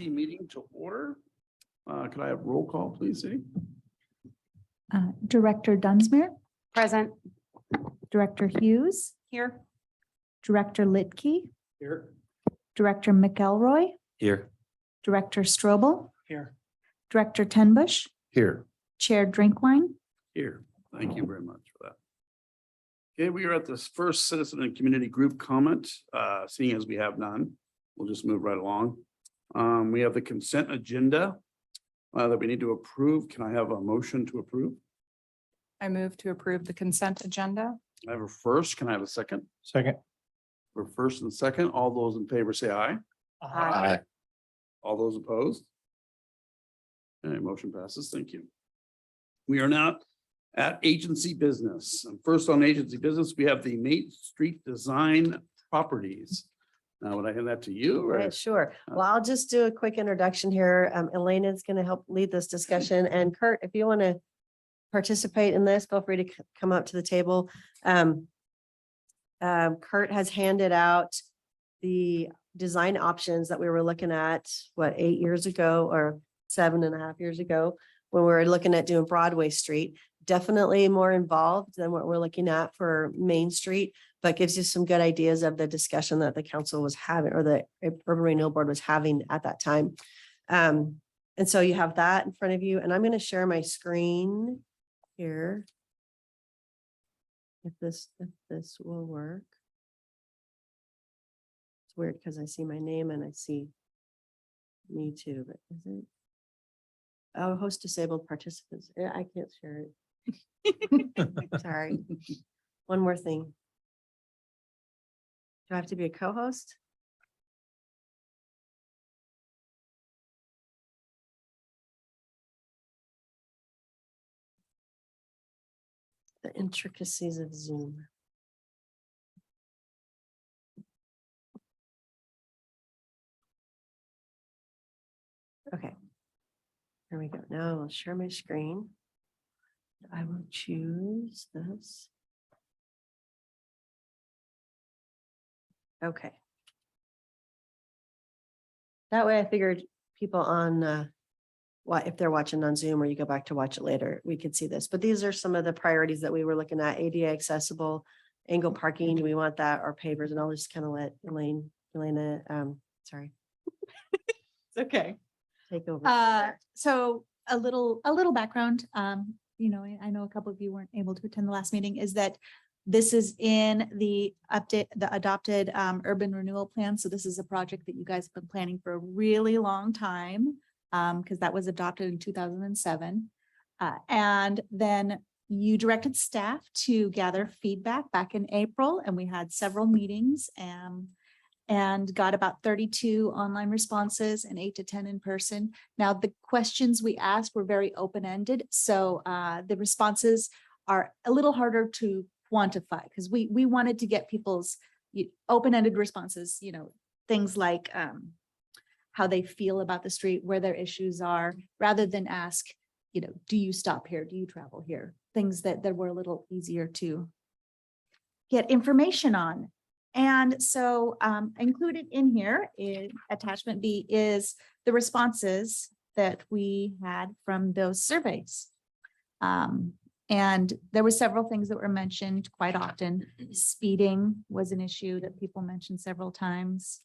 Meeting to order. Could I have roll call, please, Cindy? Director Dunsmuir, Present. Director Hughes, Here. Director Litke, Here. Director McElroy, Here. Director Strobel, Here. Director Tenbush, Here. Chair Drinkwine. Here. Thank you very much for that. Okay, we are at this first citizen and community group comment. Seeing as we have none, we'll just move right along. We have the consent agenda that we need to approve. Can I have a motion to approve? I move to approve the consent agenda. I have a first. Can I have a second? Second. For first and second, all those in favor say aye. Aye. All those opposed? Okay, motion passes. Thank you. We are now at agency business. And first on agency business, we have the Main Street Design Properties. Now, would I hand that to you? or- Right, sure. Well, I'll just do a quick introduction here. Elena is going to help lead this discussion. And Kurt, if you want to participate in this, feel free to come up to the table. Kurt has handed out the design options that we were looking at, 8 years ago or 7.5 years ago, when we were looking at doing Broadway Street. Definitely more involved than what we're looking at for Main Street, but gives you some good ideas of the discussion that the council was having, or the Urban Renewal Board was having at that time. And so you have that in front of you, and I'm going to share my screen here. If this will work. It's weird because I see my name and I see me too, but is it? Oh, host disabled participants. Yeah, I can't share it. Sorry. One more thing. Do I have to be a co-host? The intricacies of Zoom. Okay. Here we go. Now I'll share my screen. I will choose this. Okay. That way I figured people on if they're watching on Zoom or you go back to watch it later, we could see this. But these are some of the priorities that we were looking at: ADA accessible, angle parking. Do we want that, or pavers? And I'll just kind of let Elena, sorry. It's okay. Take over. So a little background, you know, I know a couple of you weren't able to attend the last meeting, is that this is in the adopted urban renewal plan. So this is a project that you guys have been planning for a really long time, because that was adopted in 2007. And then you directed staff to gather feedback back in April, and we had several meetings and got about 32 online responses and 8 to 10 in person. Now, the questions we asked were very open-ended. So the responses are a little harder to quantify, because we wanted to get people's open-ended responses, you know, things like how they feel about the street, where their issues are, rather than ask, you know, do you stop here? Do you travel here? Things that were a little easier to get information on. And so included in here in attachment B is the responses that we had from those surveys. And there were several things that were mentioned quite often. Speeding was an issue that people mentioned several times.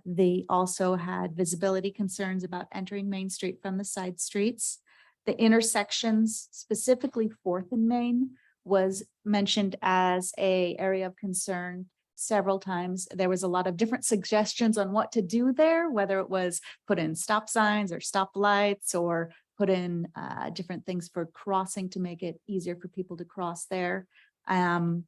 They also had visibility concerns about entering Main Street from the side streets. The intersections, specifically 4th and Main, was mentioned as an area of concern several times. There was a lot of different suggestions on what to do there, whether it was put in stop signs or stop lights, or put in different things for crossing to make it easier for people to cross there. And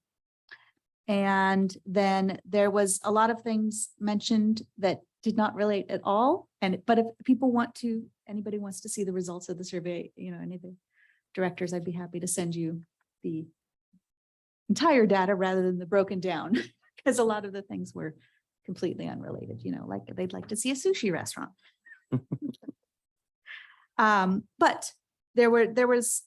then there was a lot of things mentioned that did not relate at all. But if people want to, anybody wants to see the results of the survey, you know, any of the directors, I'd be happy to send you the entire data rather than the broken down. Because a lot of the things were completely unrelated, you know, like they'd like to see a sushi restaurant. But there was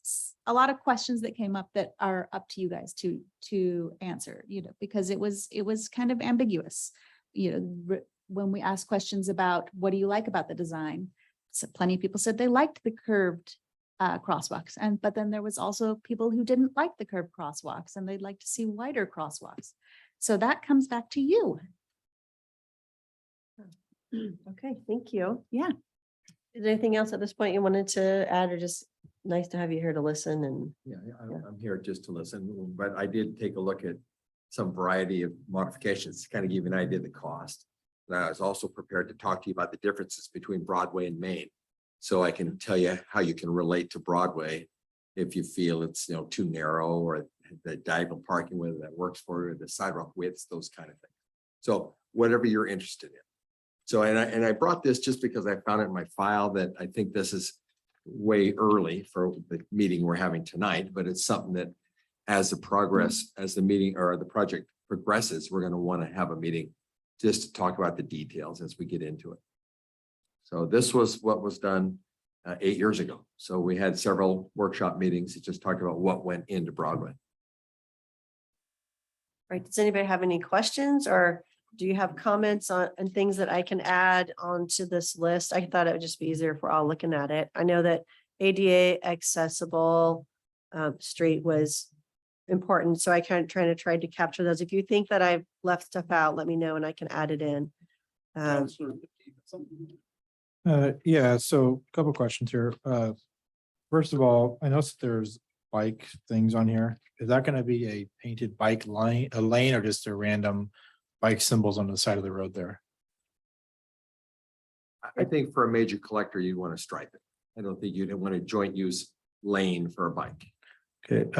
a lot of questions that came up that are up to you guys to answer, you know, because it was kind of ambiguous. You know, when we asked questions about what do you like about the design, so plenty of people said they liked the curved crosswalks, but then there was also people who didn't like the curved crosswalks and they'd like to see wider crosswalks. So that comes back to you. Okay, thank you. Yeah. Is there anything else at this point you wanted to add, or just nice to have you here to listen and? Yeah, I'm here just to listen, but I did take a look at some variety of modifications to kind of give you an idea of the cost. And I was also prepared to talk to you about the differences between Broadway and Main. So I can tell you how you can relate to Broadway if you feel it's, too narrow, or the diagonal parking, whether that works for you, the sidewalk widths, those kind of things. So whatever you're interested in. So, and I brought this just because I found it in my file that I think this is way early for the meeting we're having tonight, but it's something that as the meeting or the project progresses, we're going to want to have a meeting just to talk about the details as we get into it. So this was what was done 8 years ago. So we had several workshop meetings that just talked about what went into Broadway. Right, does anybody have any questions, or do you have comments on and things that I can add onto this list? I thought it would just be easier if we're all looking at it. I know that ADA accessible street was important, so I tried to capture those. If you think that I've left stuff out, let me know and I can add it in. Yeah, so a couple questions here. First of all, I noticed there's bike things on here. Is that gonna be a painted bike line, a lane, or just a random bike symbols on the side of the road there? I think for a major collector, you'd want to stripe it. I don't think you'd want a joint use lane for a bike. Okay,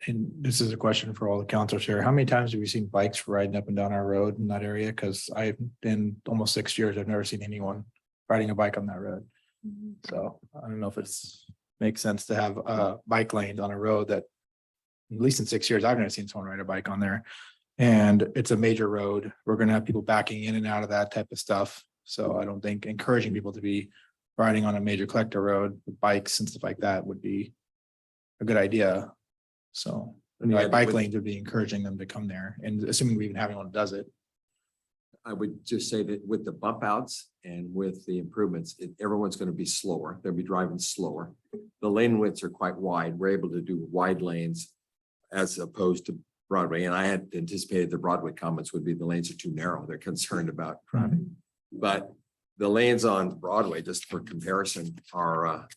and this is a question for all the councilors here. How many times have we seen bikes riding up and down our road in that area? Because I've been almost 6 years, I've never seen anyone riding a bike on that road. So I don't know if makes sense to have bike lanes on a road that, at least in 6 years, I've never seen someone ride a bike on there. And it's a major road. We're gonna have people backing in and out of that type of stuff. So I don't think encouraging people to be riding on a major collector road with bikes and stuff like that would be a good idea. So like bike lanes would be encouraging them to come there, and assuming we even have anyone who does it. I would just say that with the bump outs and with the improvements, everyone's going to be slower. They'll be driving slower. The lane widths are quite wide. We're able to do wide lanes as opposed to Broadway. And I had anticipated the Broadway comments would be the lanes are too narrow. They're concerned about driving. But the lanes on Broadway, just for comparison, are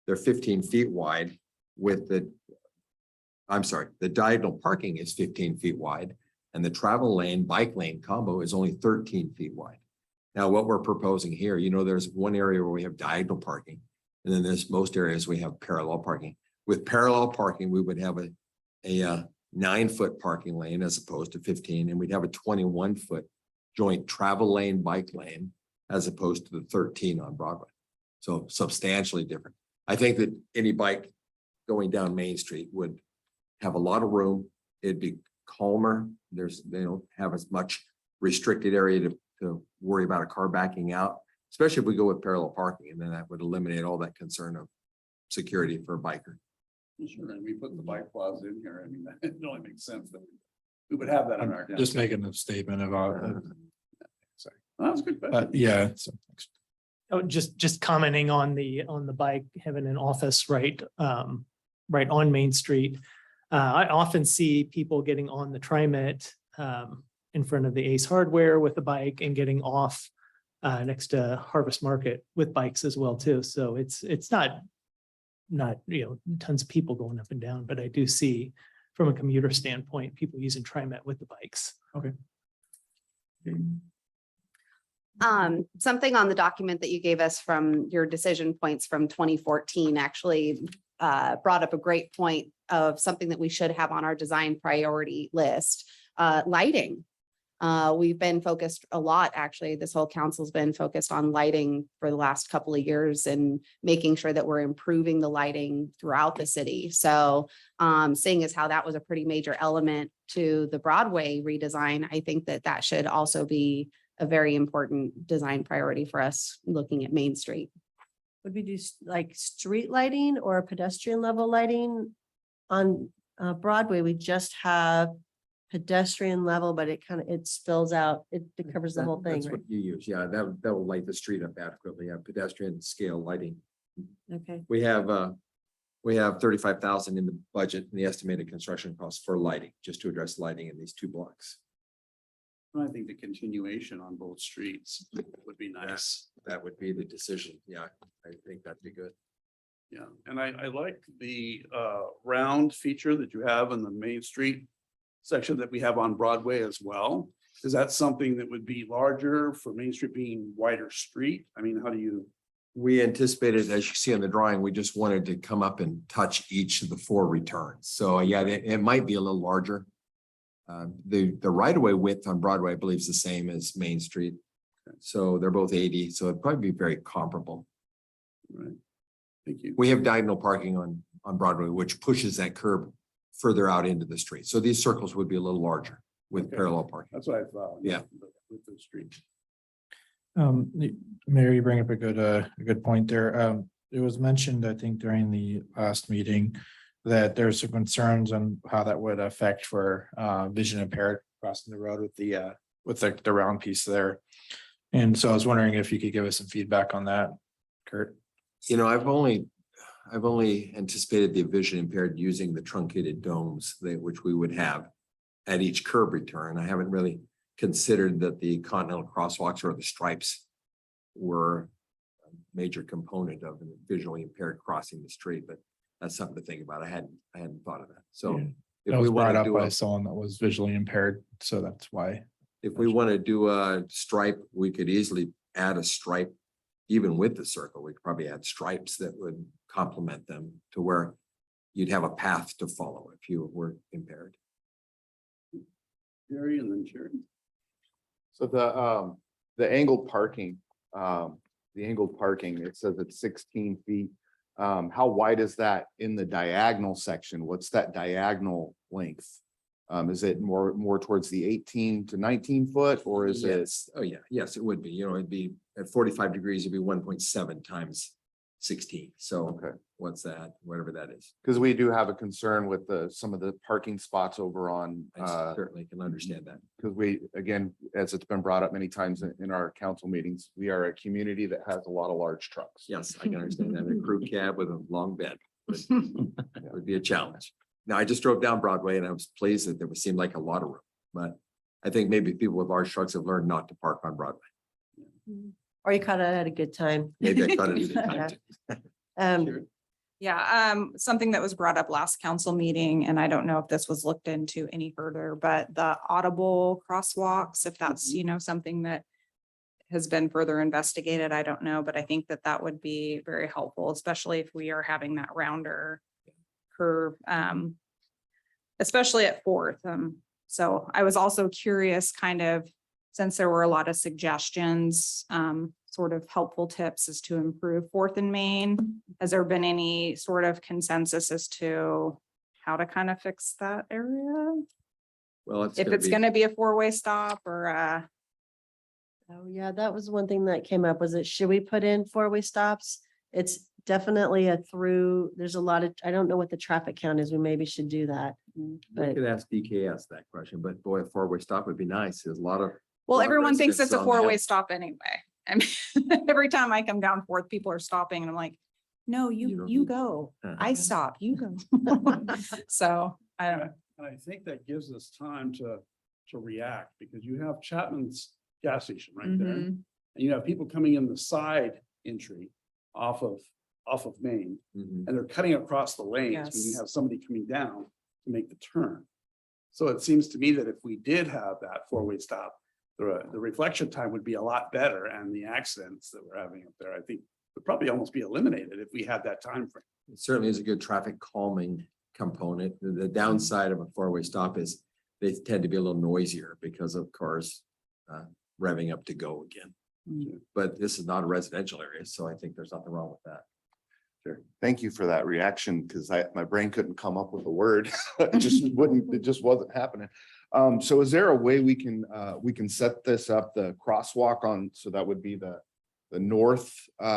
they're 15 feet wide with the diagonal parking is 15 feet wide. And the travel lane, bike lane combo is only 13 feet wide. Now, what we're proposing here, there's one area where we have diagonal parking, and then there's most areas we have parallel parking. With parallel parking, we would have a 9-foot parking lane as opposed to 15, and we'd have a 21-foot joint travel lane, bike lane, as opposed to the 13 on Broadway. So substantially different. I think that any bike going down Main Street would have a lot of room. It'd be calmer. They don't have as much restricted area to worry about a car backing out, especially if we go with parallel parking, and then that would eliminate all that concern of security for a biker. Sure, and we put the bike plaza in here. I mean, it only makes sense that we would have that on our. Just making a statement about. Sorry. That was a good question. Yeah. So, Oh, just commenting on the bike, having an office right on Main Street. I often see people getting on the TriMet in front of the Ace Hardware with a bike and getting off next to Harvest Market with bikes as well too. So it's not tons of people going up and down, but I do see from a commuter standpoint, people using TriMet with the bikes. okay. Something on the document that you gave us from your decision points from 2014 actually brought up a great point of something that we should have on our design priority list, lighting. We've been focused a lot, actually, this whole council's been focused on lighting for the last couple of years and making sure that we're improving the lighting throughout the city. So seeing as how that was a pretty major element to the Broadway redesign, I think that should also be a very important design priority for us looking at Main Street. Would we do like street lighting or pedestrian level lighting on Broadway? We just have pedestrian level, but it spills out, it covers the whole thing, That's right? what you use. Yeah, that will light the street up adequately. Yeah, pedestrian scale lighting. Okay, We have 35,000 in the budget and the estimated construction costs for lighting, just to address lighting in these 2 blocks. I think the continuation on both streets would be nice. That would be the decision. Yeah, I think that'd be good. Yeah, and I like the round feature that you have in the Main Street section that we have on Broadway as well. Is that something that would be larger for Main Street being wider street? I mean, how do you? We anticipated, as you see in the drawing, we just wanted to come up and touch each of the 4 returns. So yeah, it might be a little larger. The right of way width on Broadway, I believe, is the same as Main Street. So they're both 80, so it'd probably be very comparable. Right. Thank you. We have diagonal parking on Broadway, which pushes that curb further out into the street. So these circles would be a little larger with Okay. parallel parking. That's what I thought. Yeah. With the street. Mary, you bring up a good point there. It was mentioned, I think, during the last meeting that there's some concerns on how that would affect for vision impaired crossing the road with the round piece there. And so I was wondering if you could give us some feedback on that, Kurt. You know, I've only anticipated the vision impaired using the truncated domes which we would have at each curb return. I haven't really considered that the continental crosswalks or the stripes were a major component of a visually impaired crossing the street, but that's something to think about. I hadn't thought of that. So Yeah. if That we was want brought to up do by a, someone that was visually impaired, so that's why. if we want to do a stripe, we could easily add a stripe. Even with the circle, we could probably add stripes that would complement them to where you'd have a path to follow if you were impaired. Jerry and then Jerry. So the angled parking, it says it's 16 feet. How wide is that in the diagonal section? What's that diagonal length? Is it more towards the 18 to 19 foot, or is it? Yes. Oh, yeah. Yes, it would be. You know, it'd be at 45 degrees, it'd be 1.7 times 16. So Okay. what's that? Whatever that is. Because we do have a concern with some of the parking spots over on, I certainly can understand that. because we, again, as it's been brought up many times in our council meetings, we are a community that has a lot of large trucks. Yes, I can understand that. A crew cab with a long bed would be a challenge. Now, I just drove down Broadway and I was pleased that there seemed like a lot of room, but I think maybe people with large trucks have learned not to park on Broadway. or you caught it at a good time. Maybe I got it at the time. Um, Yeah, something that was brought up last council meeting, and I don't know if this was looked into any further, but the audible crosswalks, if that's, something that has been further investigated, I don't know, but I think that that would be very helpful, especially if we are having that rounder curve, especially at Fourth. So I was also curious, kind of, since there were a lot of suggestions, sort of helpful tips as to improve Fourth and Main. Has there been any sort of consensus as to how to kind of fix that area? Well, If it's gonna be a 4-way stop or Oh, yeah, that was one thing that came up, was it, should we put in 4-way stops? It's definitely there's a lot of, I don't know what the traffic count is. We maybe should do that. We But could ask DKS that question, but boy, a 4-way stop would be nice. There's a lot of. well, lot of everyone thinks it's residents a on that. 4-way stop anyway. I mean, every time I come down Fourth, people are stopping and I'm like, no, You you don't- go. Uh-huh. I stop, you go. So I don't know. And I think that gives us time to react, because you have Chapman's gas station right there. Mhm. And you have people coming in the side entry off of Main, Mhm. and they're cutting across the lanes when you Yes. have somebody coming down to make the turn. So it seems to me that if we did have that 4-way stop, the reflection time would be a lot better, and the accidents that we're having up there, I think, would probably almost be eliminated if we had that time frame. It certainly is a good traffic calming component. The downside of a 4-way stop is they tend to be a little noisier because of cars revving up to go again. But this is not a residential area, so I think there's nothing wrong with that. Sure. Thank you for that reaction, because my brain couldn't come up with a word. It just wasn't happening. So is there a way we can set this up, the crosswalk on, so that would be the north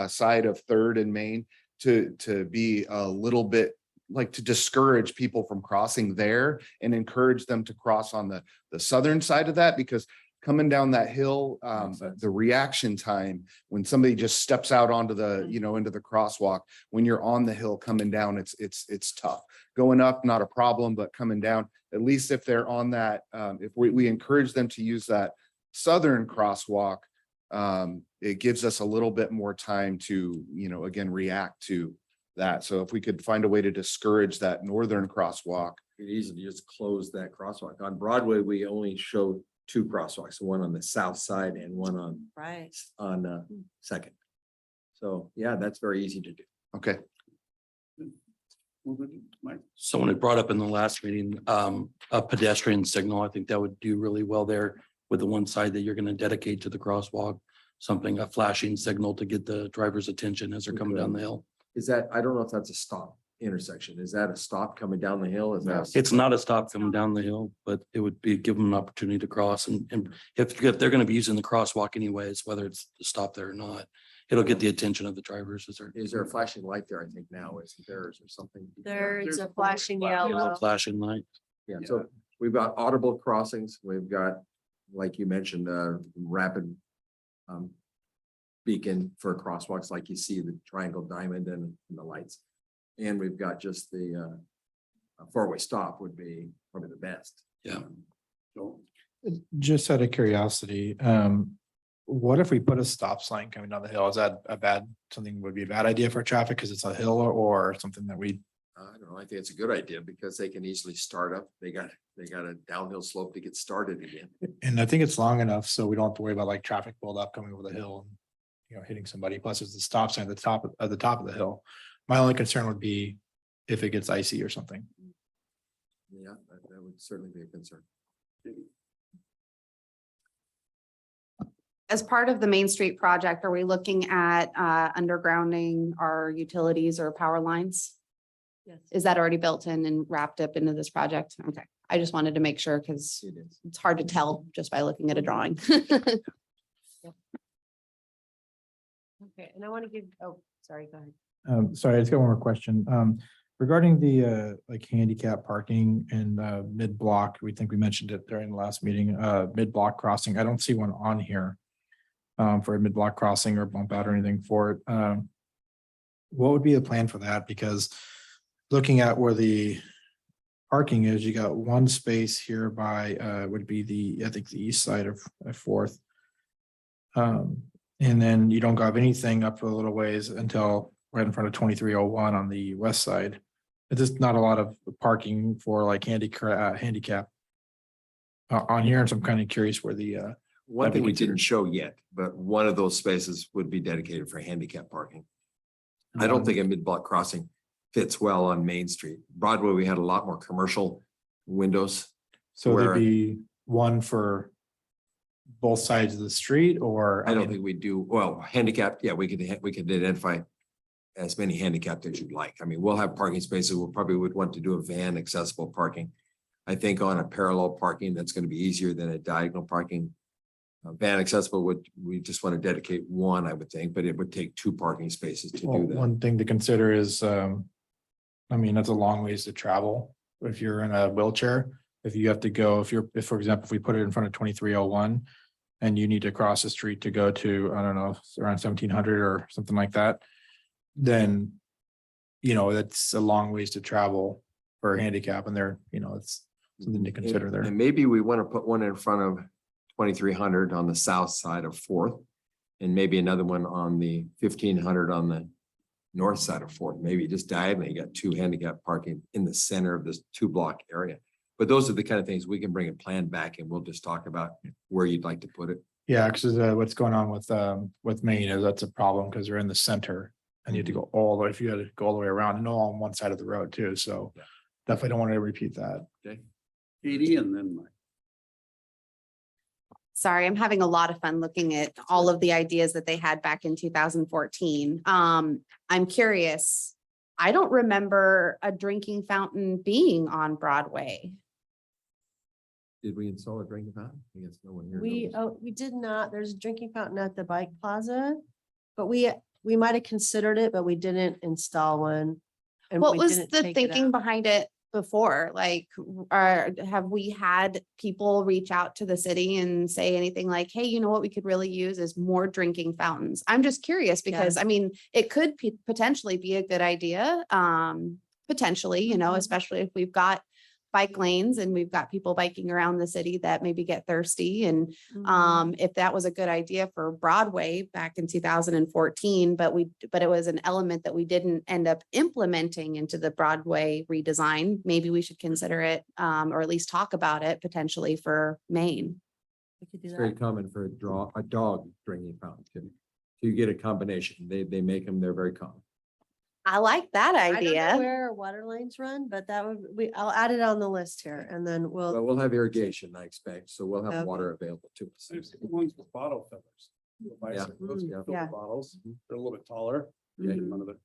side of Third and Main, to be a little bit like to discourage people from crossing there and encourage them to cross on the southern side of that, because coming down that hill, Makes sense. the reaction time, when somebody just steps out onto the, you know, into the crosswalk, when you're on the hill coming down, it's tough. Going up, not a problem, but coming down, at least if they're on that, if we encourage them to use that southern crosswalk, it gives us a little bit more time to, you know, again, react to that. So if we could find a way to discourage that northern crosswalk. It's easy to just close that crosswalk. On Broadway, we only show two crosswalks, one on the south side and one Right. on Second. So, yeah, that's very easy to do. Okay. Mike? Someone had brought up in the last meeting, a pedestrian signal. I think that would do really well there with the one side that you're gonna dedicate to the crosswalk. Something, a flashing signal to get the driver's attention as they're coming down the hill. Is that, I don't know if that's a stop intersection. Is that a stop coming down the hill? Is that? It's not a stop coming down the hill, but it would be, give them an opportunity to cross and if they're gonna be using the crosswalk anyways, whether it's to stop there or not, it'll get the attention of the drivers as they're. Is there a flashing light there? I think now is theirs or something. There's a There's flashing A little yellow. flashing light. Yeah, so we've got audible crossings. We've got, like you mentioned, rapid beacon for crosswalks, like you see the triangle diamond and the lights. And we've got just the four-way stop would be probably the best. Yeah. So, Just out of curiosity, what if we put a stop sign coming down the hill? Is that something would be a bad idea for traffic because it's a hill or something that we? I don't know, I think it's a good idea because they can easily start up. They got a downhill slope to get started again. And I think it's long enough, so we don't have to worry about like traffic buildup coming over the hill and, you know, hitting somebody. Plus it's the stop sign at the top of the hill. My only concern would be if it gets icy or something. Yeah, that would certainly be a concern. As part of the Main Street project, are we looking at undergrounding our utilities or power lines? Yes. Is that already built in and wrapped up into this project? Okay, I just wanted to make sure because It is. it's hard to tell just by looking at a drawing. Okay, and I want to give, oh, sorry, go ahead. Sorry, I just got one more question. Regarding the like handicap parking and mid-block, we think we mentioned it during the last meeting, mid-block crossing. I don't see one on here for a mid-block crossing or bump out or anything for it. What would be the plan for that? Because looking at where the parking is, you got one space here by would be the, I think, the east side of Fourth. And then you don't have anything up for a little ways until right in front of 2301 on the west side. It's just not a lot of parking for like handicap on here. And so I'm kind of curious where the One That'd be thing we considered. didn't show yet, but one of those spaces would be dedicated for handicap parking. I don't think a mid-block crossing fits well on Main Street. Broadway, we had a lot more commercial windows. so where- there'd be one for both sides of the street or I don't mean, think we do, well, handicap, yeah, we could identify as many handicapped as you'd like. I mean, we'll have parking spaces. We'll probably would want to do a van accessible parking. I think on a parallel parking, that's going to be easier than a diagonal parking. Van accessible we just want to dedicate one, I would think, but it would take two parking spaces to well, do that. one thing to consider is I mean, that's a long ways to travel. If you're in a wheelchair, if you have to go, if for example, if we put it in front of 2301 and you need to cross the street to go to, I don't know, around 1700 or something like that, then, you know, that's a long ways to travel for a handicap and there, you know, it's something to consider there. And maybe we want to put one in front of 2300 on the south side of Fourth. And maybe another one on the 1500 on the north side of Fourth, maybe just diagonally, you got two handicap parking in the center of this 2-block area. But those are the kind of things we can bring a plan back and we'll just talk about where you'd like to put it. Yeah, because what's going on with Maine is that's a problem because they're in the center and you have to go all the way, if you had to go all the way around and all on one side of the road too. So Yeah. definitely don't want to repeat that. Katie and then Mike. Sorry, I'm having a lot of fun looking at all of the ideas that they had back in 2014. I'm curious. I don't remember a drinking fountain being on Broadway. Did we install a drinking fountain? I guess no one here. We, knows. we did not, there's a drinking fountain at the bike plaza, but we might have considered it, but we didn't install one. and What we was didn't the take it thinking out. behind it before? Like, have we had people reach out to the city and say anything like, hey, you know what we could really use is more drinking fountains? I'm just curious because, I mean, it could potentially be a good idea. Potentially, you know, Mhm. especially if we've got bike lanes and we've got people biking around the city that maybe get thirsty. And Mhm. if that was a good idea for Broadway back in 2014, but it was an element that we didn't end up implementing into the Broadway redesign, maybe we should consider it, or at least talk about it potentially for Maine. We could do It's very that. common for a dog drinking fountain too. So you get a combination. They make them, they're very common. I like that I don't know idea. where our water lines run, but that would, I'll add it on the list here and then Well, we'll, we'll have irrigation, I expect, so we'll have Okay. water available to us. There's the ones with bottle fillers. The bicycles, Mm, fill yeah. the bottles, they're a little bit taller. Mhm. One of the-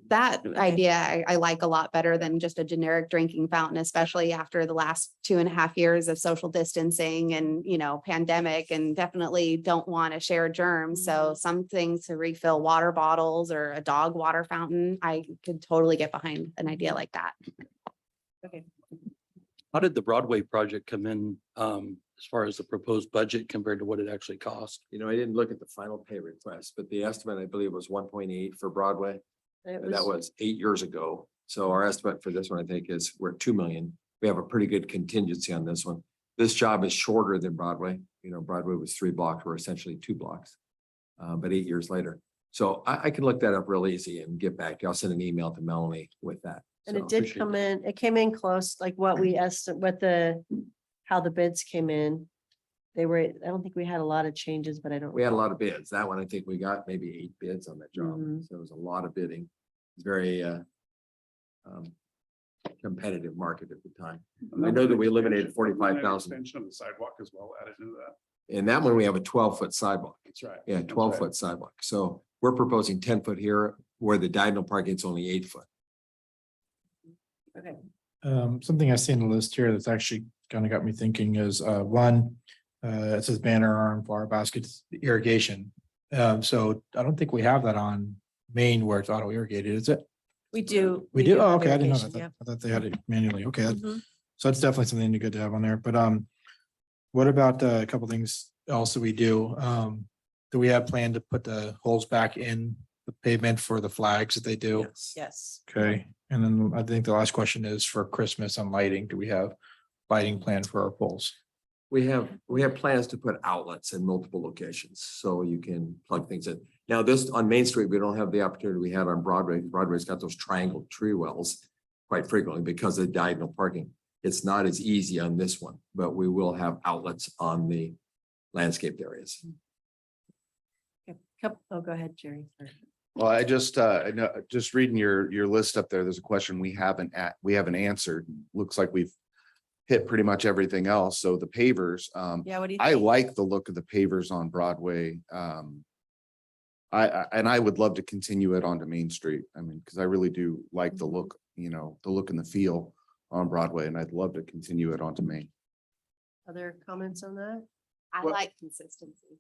That idea I like a lot better than just a generic drinking fountain, especially after the last 2.5 years of social distancing and, you know, pandemic, and definitely don't want to share germs. So something to refill water bottles or a dog water fountain, I could totally get behind an idea like that. How did the Broadway project come in, as far as the proposed budget compared to what it actually cost? You know, I didn't look at the final pay request, but the estimate, I believe, was 1.8 for Broadway. it That was 8 years ago. So our estimate for this one, I think, is we're at 2 million. We have a pretty good contingency on this one. This job is shorter than Broadway. You know, Broadway was 3 blocks, we're essentially 2 blocks. But 8 years later. So I can look that up real easy and get back to you. I'll send an email to Melanie with that. And So it did appreciate come that. in, it came in close, like what we estimate, how the bids came in. They were, I don't think we had a lot of changes, but I don't. We had a recall. lot of bids. That one, I think we got maybe 8 bids on that job. Mhm. So it was a lot of bidding. It's very competitive market at the time. I know that we eliminated 45,000. Extension of the sidewalk as well added into that. In that one, we have a 12-foot sidewalk. That's right. Yeah, That's 12-foot sidewalk. So we're proposing 10-foot here where the diagonal parking is only 8-foot. Something I see in the list here that's actually kind of got me thinking is, one, it says banner arm flower baskets irrigation. So I don't think we have that on Maine where it's auto irrigated, is it? We do. We do? Oh, have okay, I didn't know irrigation, that. I thought they had it manually. Okay, Mhm. so that's definitely something good to have on there, but what about a couple things else that we do? Do we have planned to put the holes back in the pavement for the flags that they do? Yes. Okay, and then I think the last question is for Christmas on lighting. Do we have lighting planned for our poles? We have plans to put outlets in multiple locations, so you can plug things in. Now, this on Main Street, we don't have the opportunity we had on Broadway. Broadway's got those triangle tree wells quite frequently because of diagonal parking. It's not as easy on this one, but we will have outlets on the landscaped areas. Oh, go ahead, Jerry. Sorry. Well, I know, just reading your list up there, there's a question we haven't answered. Looks like we've hit pretty much everything else. So the pavers, Yeah, what do you? I think? like the look of the pavers on Broadway. I would love to continue it onto Main Street. I mean, because I really do like the look, the look and the feel on Broadway, and I'd love to continue it onto Main. Other comments on that? I Well- like consistency.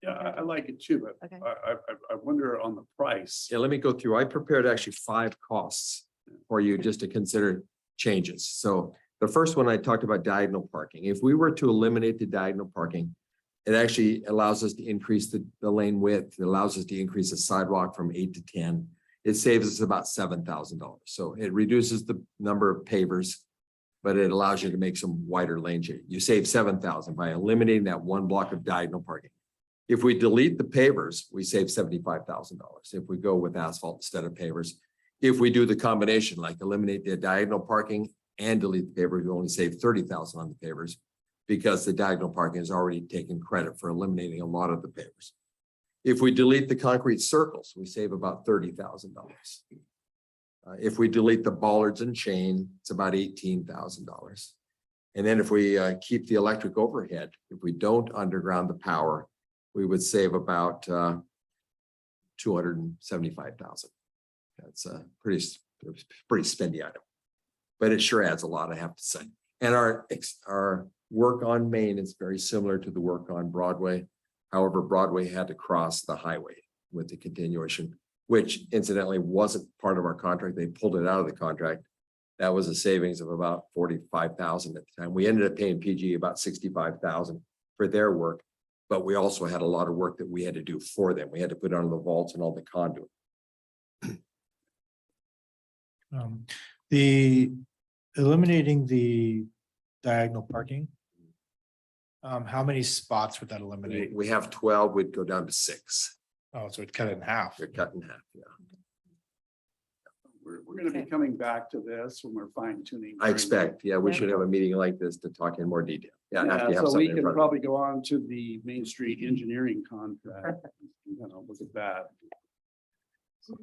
Yeah, I like it too, but Okay. I wonder on the price. Yeah, let me go through. I prepared actually 5 costs for you just to consider changes. So the first one I talked about diagonal parking. If we were to eliminate the diagonal parking, it actually allows us to increase the lane width. It allows us to increase the sidewalk from 8 to 10. It saves us about $7,000. So it reduces the number of pavers, but it allows you to make some wider lane change. You save 7,000 by eliminating that 1 block of diagonal parking. If we delete the pavers, we save $75,000 if we go with asphalt instead of pavers. If we do the combination, like eliminate the diagonal parking and delete the pavers, we only save 30,000 on the pavers because the diagonal parking has already taken credit for eliminating a lot of the pavers. If we delete the concrete circles, we save about $30,000. If we delete the bollards and chain, it's about $18,000. And then if we keep the electric overhead, if we don't underground the power, we would save about $275,000. That's a pretty spendy item, but it sure adds a lot, I have to say. And our work on Main is very similar to the work on Broadway. However, Broadway had to cross the highway with the continuation. which incidentally wasn't part of our contract. They pulled it out of the contract. That was a savings of about 45,000 at the time. We ended up paying PG about 65,000 for their work. But we also had a lot of work that we had to do for them. We had to put on the vaults and all the conduit. The eliminating the diagonal parking. How many spots would that eliminate? We have 12, we'd go down to 6. Oh, so it'd cut it in half. They're cut in half, yeah. We're gonna be coming back to this when we're fine tuning. I expect, yeah, we Yeah. should have a meeting like this to talk in more detail. Yeah. after you have So we something in can front of probably go on to the Main Street engineering contract. Look at that. you.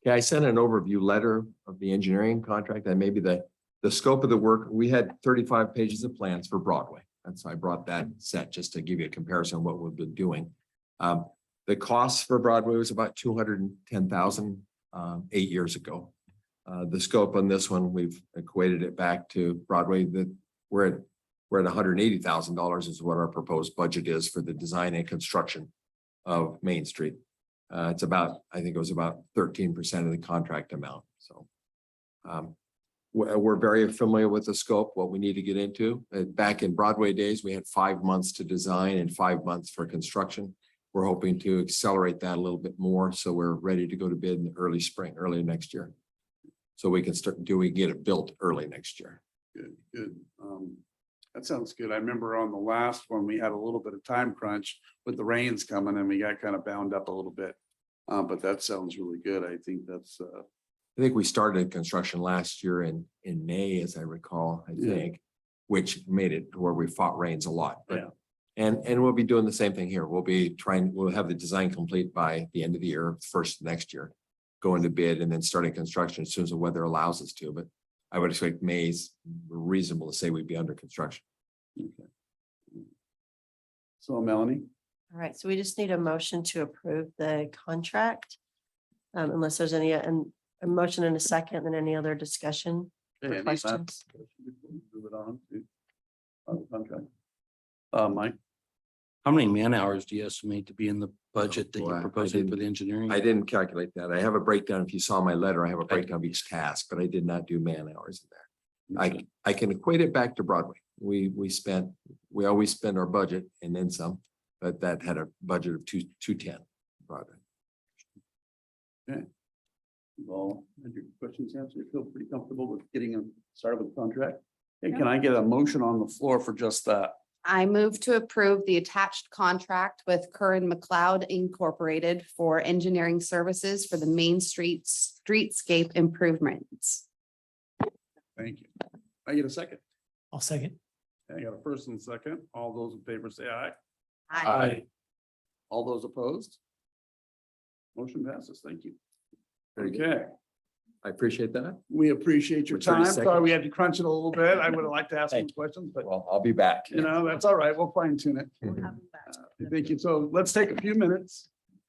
Yeah, I sent an overview letter of the engineering contract and maybe the scope of the work. We had 35 pages of plans for Broadway. And so I brought that set just to give you a comparison of what we've been doing. The cost for Broadway was about 210,000 8 years ago. The scope on this one, we've equated it back to Broadway that we're at $180,000 is what our proposed budget is for the design and construction of Main Street. It's about, I think it was about 13% of the contract amount. So we're very familiar with the scope, what we need to get into. Back in Broadway days, we had 5 months to design and 5 months for construction. We're hoping to accelerate that a little bit more. So we're ready to go to bid in the early spring, early next year. So we can we get it built early next year. Good, good. That sounds good. I remember on the last one, we had a little bit of time crunch with the rains coming and we got kind of bound up a little bit. But that sounds really good. I think that's I think we started construction last year in May, as I recall, I Yeah. think, which made it to where we fought rains a lot. But- Yeah. And we'll be doing the same thing here. We'll have the design complete by the end of the year, first next year. Going to bid and then starting construction as soon as the weather allows us to, but I would expect May's reasonable to say we'd be under construction. okay. So Melanie, All right, so we just need a motion to approve the contract. Unless there's any, and a motion in a second, and any other discussion or any last questions. discussion before we move it on to the contract. Mike, How many man hours do you estimate to be in the budget that boy, you're I proposing for didn't- the engineering? I didn't calculate that. I have a breakdown. If you saw my letter, I have a breakdown of each task, but I did not do man hours in there. I can equate it back to Broadway. We always spend our budget and then some, but that had a budget of 210 Broadway. you've all had your questions answered. You feel pretty comfortable with getting them started with the contract? Hey, can I get a motion on the floor for just that? I move to approve the attached contract with Curran McLeod Incorporated for engineering services for the Main Street streetscape improvements. Thank you. I get a second. I'll second. I got a first and second. All those in favor say aye. Aye. All those opposed? Motion passes. Thank you. Very good. Okay, I appreciate that. we appreciate your For 30 time. Sorry, seconds. we had to crunch it a little bit. I would have liked to ask some Thank you. questions, but Well, I'll be back. you know, that's all right. We'll fine tune it. Thank you. So let's take a few minutes.